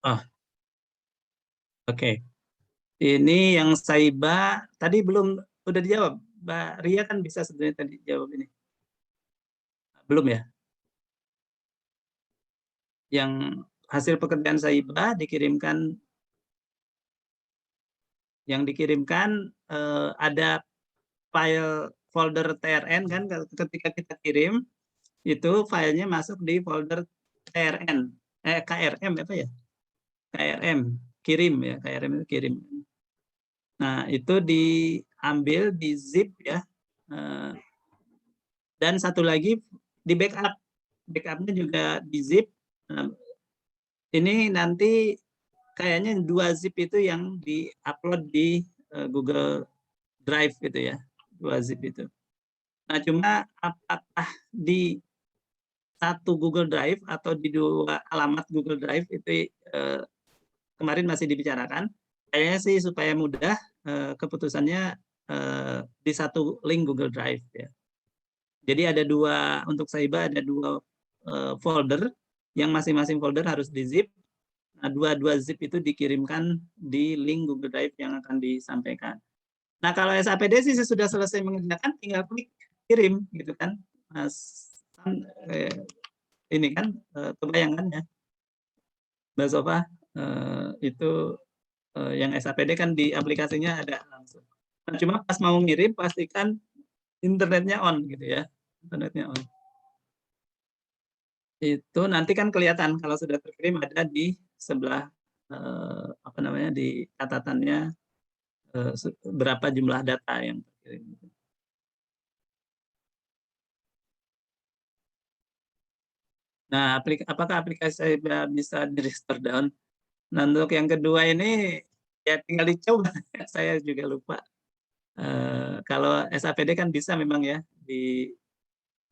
Oh, oke. Ini yang Saiba tadi belum udah dijawab. Mbak Ria kan bisa sebenarnya tadi jawab ini. Belum ya? Yang hasil pekerjaan Saiba dikirimkan, ada file folder TRN kan, ketika kita kirim itu filenya masuk di folder TRN, KRM apa ya? KRM kirim ya, KRM itu kirim. Nah itu diambil di zip ya, dan satu lagi di backupnya juga di zip. Nah, ini nanti kayaknya 2 zip itu yang di-upload di Google Drive gitu ya, 2 zip itu. Nah, cuma apakah di satu Google Drive atau di 2 alamat Google Drive itu kemarin masih dibicarakan. Kayaknya sih supaya mudah keputusannya di satu link Google Drive ya. Jadi ada 2 untuk Saiba, ada 2 folder yang masing-masing folder harus di zip. Nah, 2 zip itu dikirimkan di link Google Drive yang akan disampaikan. Nah, kalau SAPD sih sudah selesai mengerjakan, tinggal klik kirim gitu kan. Mas, ini kan kebayang kan ya, Mbak Sofa, itu yang SAPD kan di aplikasinya ada langsung. Nah, cuma pas mau ngirim pastikan internetnya on gitu ya, internetnya on. Itu nanti kan kelihatan kalau sudah terkirim ada di sebelah apa namanya, di catatannya berapa jumlah data yang terkirim. Nah, apakah aplikasi saya bisa di restore down? Nah, untuk yang kedua ini ya tinggal dicoba. Saya juga lupa. Kalau SAPD kan bisa memang ya di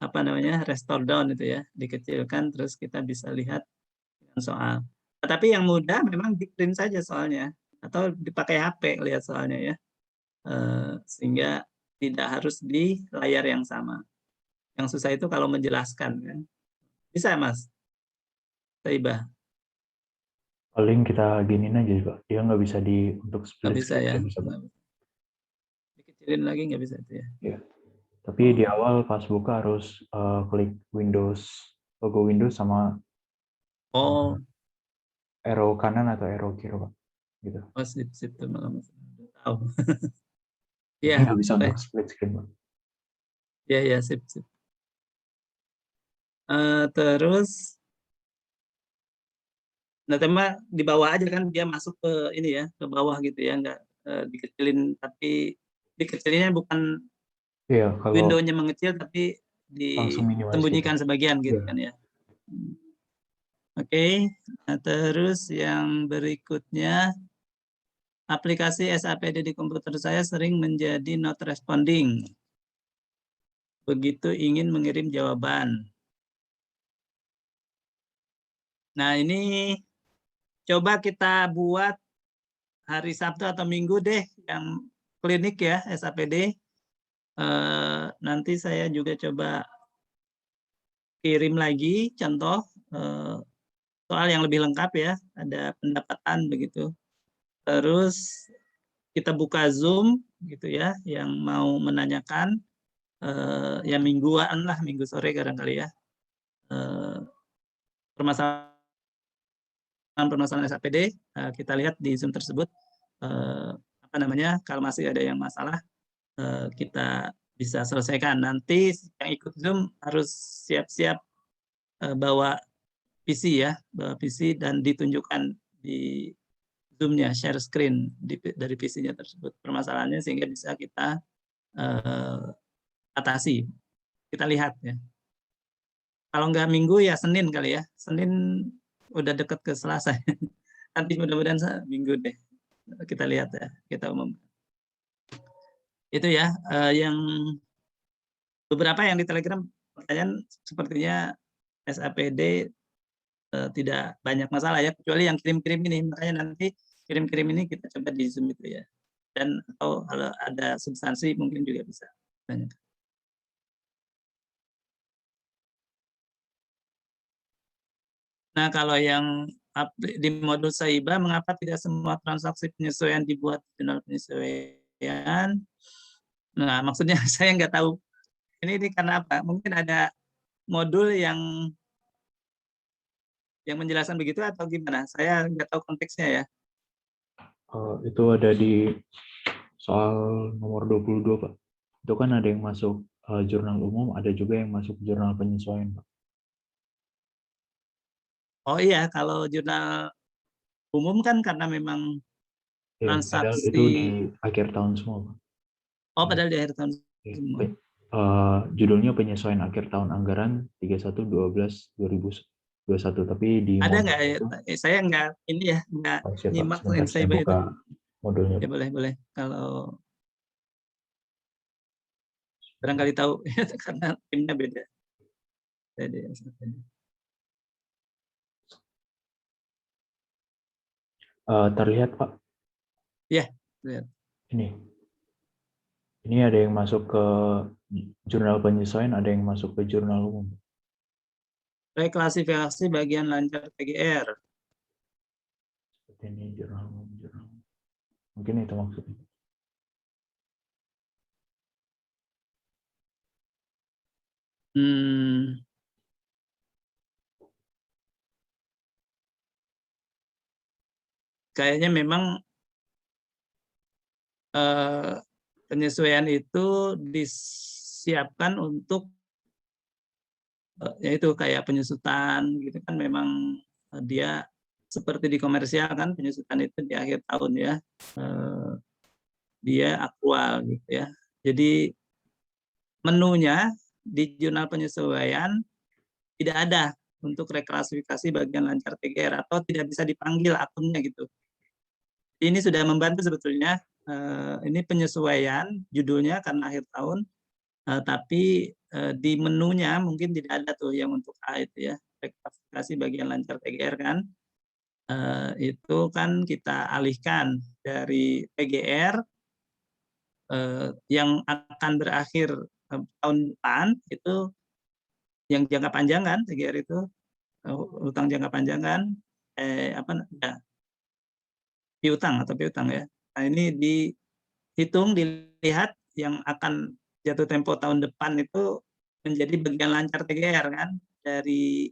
apa namanya, restore down itu ya, dikecilkan terus kita bisa lihat dengan soal. Tapi yang mudah memang di print saja soalnya atau dipakai HP lihat soalnya ya, sehingga tidak harus di layar yang sama. Yang susah itu kalau menjelaskan kan. Bisa Mas Taibah? Paling kita giniin aja juga. Dia nggak bisa untuk Nggak split bisa screen ya? nggak bisa, Pak. Dikecilin lagi nggak bisa itu ya? Ya. Tapi di Oh, awal pas buka harus klik Windows, logo Windows sama oh, arrow kanan atau arrow kiri, Pak. Gitu. oh sip sip tuh malah Mas. Udah tahu. Tapi Iya, nggak bisa boleh. untuk split screen, Pak. Iya, iya, sip sip. Terus, nah tema di bawah aja kan dia masuk ke ini ya, ke bawah gitu ya, nggak dikecilin, tapi dikecilinnya bukan Iya, kalau window-nya mengecil, tapi langsung minimize gitu. disembunyikan sebagian gitu Iya. kan ya. Oke, nah, terus yang berikutnya, aplikasi SAPD di komputer saya sering menjadi not responding. Begitu ingin mengirim jawaban. Nah, ini coba kita buat hari Sabtu atau Minggu deh yang klinik ya, SAPD. Nanti saya juga coba kirim lagi contoh soal yang lebih lengkap ya, ada pendapatan begitu. Terus kita buka Zoom gitu ya, yang mau menanyakan ya mingguan lah, minggu sore barangkali ya, permasalahan SAPD, kita lihat di Zoom tersebut apa namanya, kalau masih ada yang masalah kita bisa selesaikan. Nanti yang ikut Zoom harus siap-siap bawa PC ya, bawa PC dan ditunjukkan di Zoom-nya, share screen dari PC-nya tersebut permasalahannya, sehingga bisa kita atasi. Kita lihat ya. Kalau nggak Minggu ya Senin kali ya. Senin udah deket ke Selasa. Nanti mudah-mudahan Minggu deh. Kita lihat ya, kita umum. Itu ya, yang beberapa yang di Telegram pertanyaan sepertinya SAPD tidak banyak masalah ya, kecuali yang kirim-kirim ini. Makanya nanti kirim-kirim ini kita coba di Zoom itu ya. Dan atau kalau ada substansi mungkin juga bisa banyak. Nah, kalau yang di modul Saiba, mengapa tidak semua transaksi penyesuaian dibuat jurnal penyesuaian? Nah, maksudnya saya nggak tahu ini karena apa? Mungkin ada modul yang menjelaskan begitu atau gimana? Saya nggak tahu konteksnya ya. Itu ada di soal nomor 22, Pak. Itu kan ada yang masuk jurnal umum, ada juga yang masuk jurnal penyesuaian, Pak. Oh iya, kalau jurnal umum kan karena memang Iya, padahal itu di transaksi. akhir tahun semua, Pak. Oh, padahal di akhir tahun Iya. semua. Judulnya penyesuaian akhir tahun anggaran 31/12/2021, tapi di Ada nggak modulnya ya? itu Saya nggak ini ya, nggak siapa? nyimak Sebentar saya Saiba itu. buka modulnya, Ya Pak. boleh. Kalau barangkali tahu karena timnya beda. Jadi, Terlihat, Pak. ya, lihat. Ini ada yang masuk ke jurnal penyesuaian, ada yang masuk ke jurnal umum. Reklasifikasi bagian lancar TGR. Seperti ini jurnal umum, jurnal umum. Mungkin itu maksudnya. Kayaknya memang penyesuaian itu disiapkan untuk yaitu kayak penyusutan gitu kan, memang dia seperti di komersial kan, penyusutan itu di akhir tahun ya, dia aktual gitu ya. Jadi menunya di jurnal penyesuaian tidak ada untuk reklasifikasi bagian lancar TGR atau tidak bisa dipanggil akunnya gitu. Ini sudah membantu sebetulnya. Ini penyesuaian judulnya karena akhir tahun, tapi di menunya mungkin tidak ada tuh yang untuk A itu ya, reklasifikasi bagian lancar TGR kan. Itu kan kita alihkan dari TGR yang akan berakhir tahun depan, itu yang jangka panjang kan, TGR itu utang jangka panjang kan, piutang ya. Nah, ini dihitung, dilihat yang akan jatuh tempo tahun depan itu menjadi bagian lancar TGR kan, dari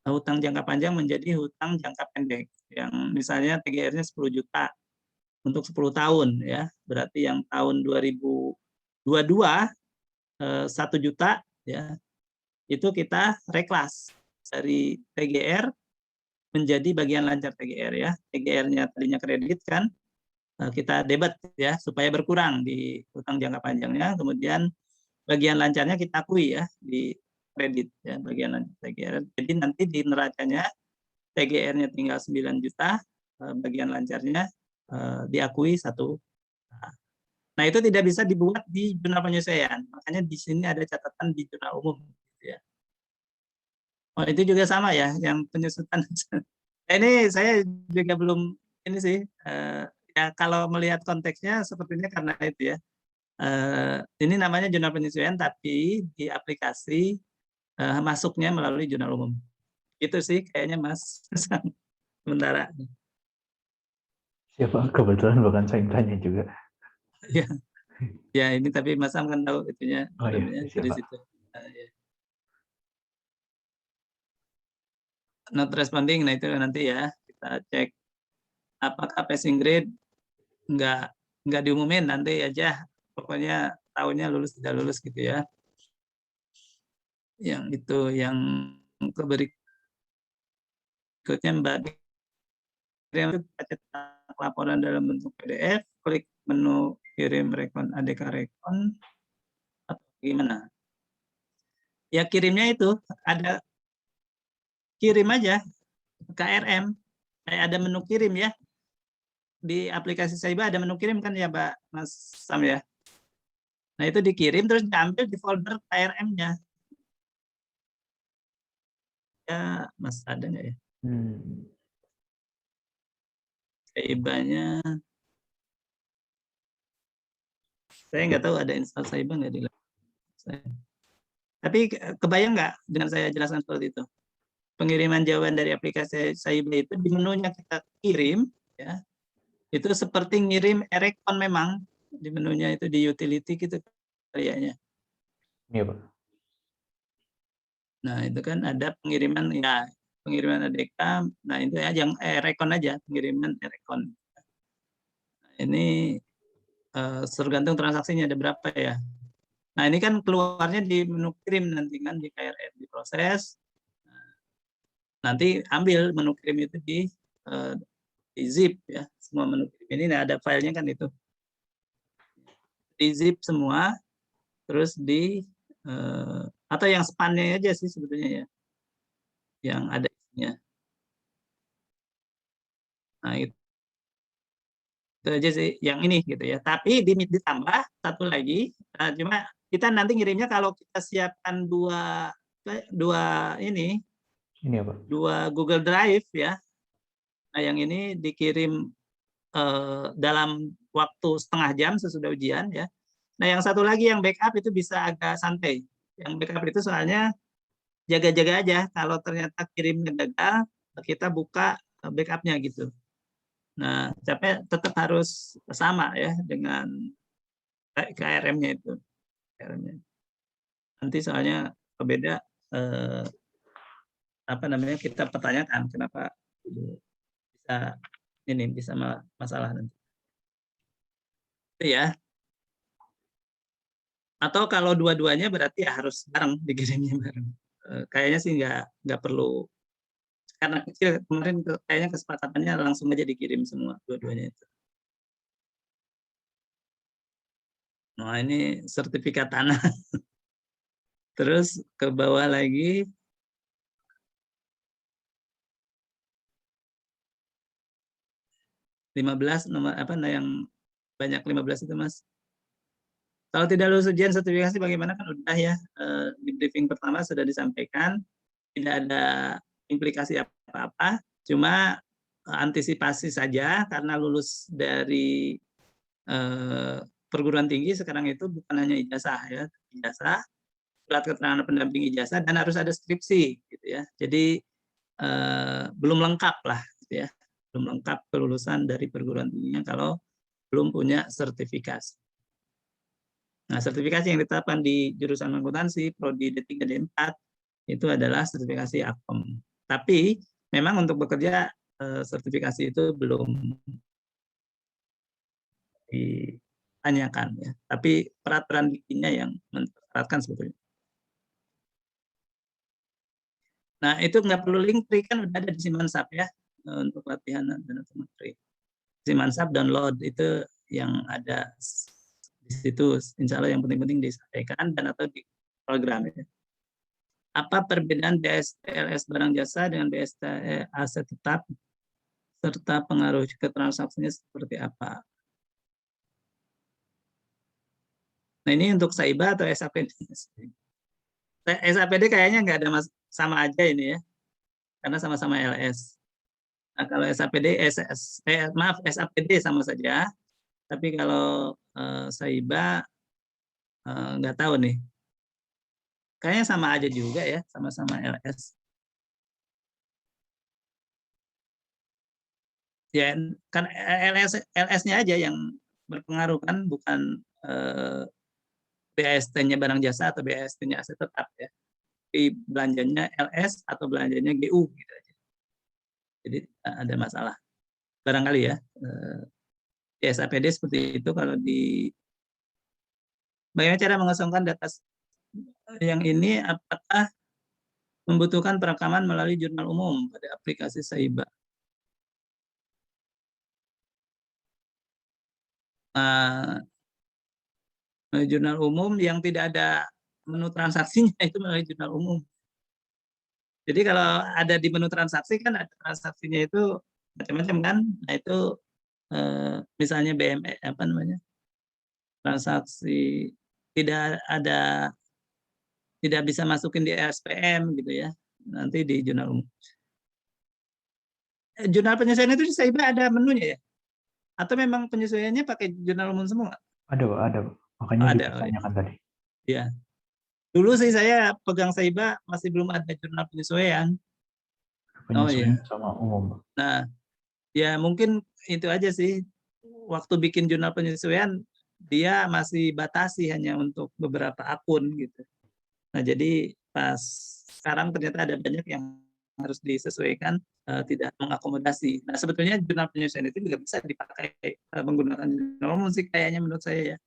hutang jangka panjang menjadi hutang jangka pendek. Yang misalnya TGR-nya 10 juta untuk 10 tahun ya. Berarti yang tahun 2022 1 juta ya. Itu kita reklas dari TGR menjadi bagian lancar TGR ya. TGR-nya tadinya kredit kan, kita debit ya supaya berkurang di hutang jangka panjangnya, kemudian bagian lancarnya kita akui ya di kredit ya, bagian lancar TGR. Jadi nanti di neracanya TGR-nya tinggal 9 juta, bagian lancarnya diakui 1. Nah, itu tidak bisa dibuat di jurnal penyesuaian. Makanya di sini ada catatan di jurnal umum gitu ya. Oh, itu juga sama ya yang penyusutan. Ini saya juga belum ini sih, ya kalau melihat konteksnya sepertinya karena itu ya. Ini namanya jurnal penyesuaian tapi di aplikasi masuknya melalui jurnal umum. Itu sih kayaknya Mas. Sementara. Siapa? Kebetulan bukan saya yang tanya juga. Ya, ya ini tapi Mas Sam kan tahu itunya Oh iya, dari siapa? situ. Ya. Not responding, nah itu nanti ya kita cek apakah passing grade nggak diumumin, nanti aja pokoknya tahunnya lulus tidak lulus gitu ya. Yang itu yang berikutnya Mbak kirim cetak laporan dalam bentuk PDF, klik menu kirim rekon ADK rekon atau gimana? Ya kirimnya itu ada kirim aja KRM, kayak ada menu kirim ya. Di aplikasi Saiba ada menu kirim kan ya Mbak Mas Sam ya. Nah itu dikirim terus diambil di folder KRM-nya. Ya Mas ada nggak ya? Saiba-nya. Saya nggak tahu ada install Saiba nggak di laptop saya. Tapi kebayang nggak dengan saya jelaskan seperti itu? pengiriman jawaban dari aplikasi Saiba itu di menunya kita kirim, ya, itu seperti ngirim erekon memang di menunya itu di utility gitu kayaknya. Iya, Pak. Nah itu kan ada pengiriman ya, pengiriman ADK. Nah itu ya yang erekon aja, pengiriman erekon. Nah, ini tergantung transaksinya ada berapa ya. Nah ini kan keluarnya di menu kirim nanti kan di KRM diproses. Nanti ambil menu kirim itu di zip ya, semua menu kirim ini ada filenya kan itu di zip semua, terus atau yang span-nya aja sih sebetulnya ya, yang ada isinya. Nah itu aja sih yang ini gitu ya. Tapi ditambah satu lagi, cuma kita nanti ngirimnya kalau kita siapkan dua ini, Ini apa? dua Google Drive ya. Nah yang ini dikirim dalam waktu setengah jam sesudah ujian ya. Nah yang satu lagi yang backup itu bisa agak santai. Yang backup itu soalnya jaga-jaga aja. Kalau ternyata kirimnya gagal, kita buka backupnya gitu. Nah, tapi tetap harus sama ya dengan KRM-nya itu. KRM-nya. Nanti soalnya berbeda apa namanya kita pertanyakan kenapa bisa masalah nanti. Itu ya. Atau kalau dua-duanya berarti ya harus bareng dikirimnya bareng. Kayaknya sih nggak perlu karena kecil kemarin kayaknya kesepakatannya langsung aja dikirim semua dua-duanya itu. Nah ini sertifikat tanah. Terus ke bawah lagi. Nomor apa nah yang banyak 15 itu Mas. Kalau tidak lulus ujian sertifikasi bagaimana kan udah ya di briefing pertama sudah disampaikan tidak ada implikasi apa-apa, cuma antisipasi saja karena lulus dari perguruan tinggi sekarang itu bukan hanya ijazah ya, ijazah, surat keterangan pendamping ijazah dan harus ada skripsi gitu ya. Jadi belum lengkap lah gitu ya. Belum lengkap kelulusan dari perguruan tingginya kalau belum punya sertifikasi. Nah, sertifikasi yang ditetapkan di jurusan akuntansi prodi D3 D4 itu adalah sertifikasi Akom. Tapi memang untuk bekerja sertifikasi itu belum ditanyakan ya. Tapi peraturan bikinnya yang mensyaratkan sebetulnya. Nah, itu nggak perlu link tree kan udah ada di Simansap ya untuk latihan dan otometri. Simansap download itu yang ada di situ, insya Allah yang penting-penting disampaikan dan atau di program ya. Apa perbedaan BSTLS barang jasa dengan BST aset tetap serta pengaruh ke transaksinya seperti apa? Nah ini untuk Saiba atau SAPD? SAPD kayaknya nggak ada sama aja ini ya, karena sama-sama LS. Nah, kalau SAPD, SAPD sama saja, tapi kalau Saiba nggak tahu nih. Kayaknya sama aja juga ya, sama-sama LS. Ya kan LS-nya aja yang berpengaruh kan, bukan BAST-nya barang jasa atau BAST-nya aset tetap ya. Tapi belanjanya LS atau belanjanya GU gitu aja. Jadi ada masalah. Barangkali ya. Di SAPD seperti itu kalau di bagaimana cara mengosongkan data yang ini apakah membutuhkan perekaman melalui jurnal umum pada aplikasi Saiba. Jurnal umum yang tidak ada menu transaksinya itu melalui jurnal umum. Jadi kalau ada di menu transaksi kan ada transaksinya itu macam-macam kan. Nah itu misalnya BME apa namanya transaksi tidak bisa masukin di SPM gitu ya. Nanti di jurnal umum. Jurnal penyesuaian itu saya ada menunya ya? Atau memang penyesuaiannya pakai jurnal umum semua? Ada, Pak, ada, Pak. Makanya dipertanyakan tadi. Ya. Dulu sih saya pegang Saiba masih belum ada jurnal penyesuaian. penyesuaian sama umum. Nah, ya mungkin itu aja sih. Waktu bikin jurnal penyesuaian, dia masih batasi hanya untuk beberapa akun gitu. Nah, jadi pas sekarang ternyata ada banyak yang harus disesuaikan, tidak mengakomodasi. Nah, sebetulnya jurnal penyesuaian itu juga bisa dipakai menggunakan jurnal umum sih kayaknya menurut saya ya.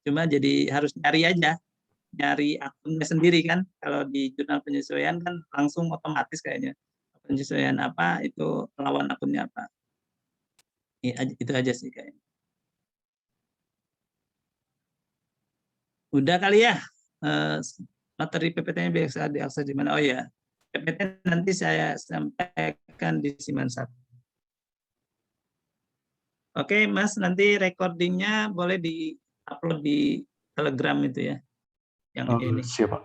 Cuma jadi harus nyari akunnya sendiri kan. Kalau di jurnal penyesuaian kan langsung otomatis kayaknya. Penyesuaian apa, itu lawan akunnya apa. Itu aja sih kayaknya. Udah kali ya, materi PPT-nya bisa diakses di mana? Oh ya, PPT nanti saya sampaikan di Siman 1. Oke, Mas, nanti recordingnya boleh di-upload di Telegram itu ya, yang ini. Siap, Pak.